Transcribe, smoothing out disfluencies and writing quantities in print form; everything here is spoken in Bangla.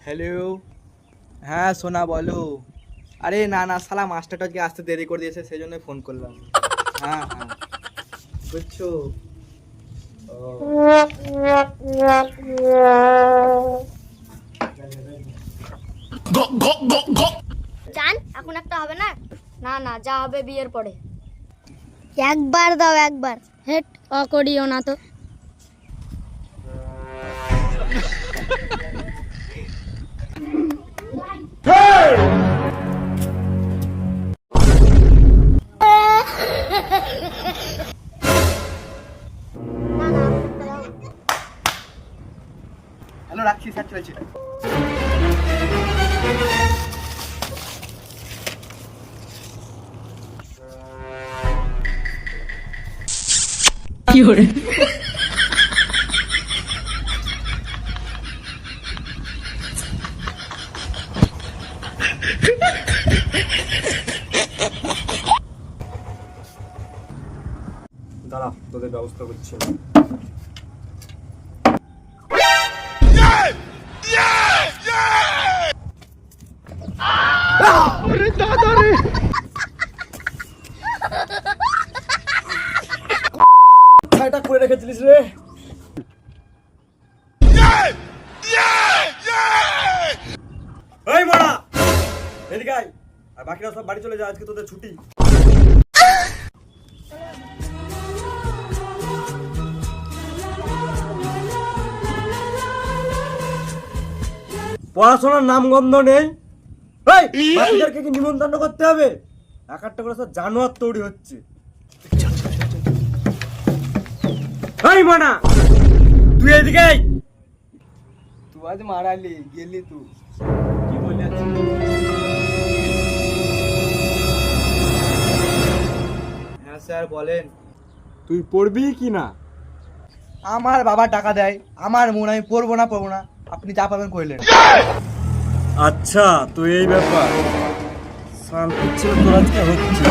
হ্যালো। হ্যাঁ সোনা বলো। আরে না না শালা মাস্টারটা আজকে আসতে দেরি করে দিয়েছে সেই জন্য ফোন করলাম। হ্যাঁ হ্যাঁ বুঝছো। ও জান এখন একটা হবে না? না না যা হবে বিয়ের পরে। একবার দাও একবার। হেট অকরিও না তো। হ্যালো রাখছি স্যার চলেছে। কি hore দাঁড়া তোদের ব্যবস্থা করছি। এটা করে রেখেছিলিস রে। এই মারা এদিকে আয়। আর বাকিরা সব বাড়ি চলে যা, আজকে তোদের ছুটি। পড়াশোনার নাম গন্ধ নেই। এই বাচ্চাদেরকে কি নিমন্ত্রণ করতে হবে? এক একটা করে সব জানোয়ার তৈরি হচ্ছে। এই মানা তুই এদিকে আয়। তুই আজ মারালি গেলি তুই কি বলে আছিস? হ্যাঁ স্যার বলেন। তুই পড়বি কি না? আমার বাবা টাকা দেয়, আমার মন, আমি পড়বো না পড়বো না, আপনি যা পাবেন কইলেন। আচ্ছা তো এই ব্যাপার। শান্তি ছিল তোর আজকে হচ্ছে।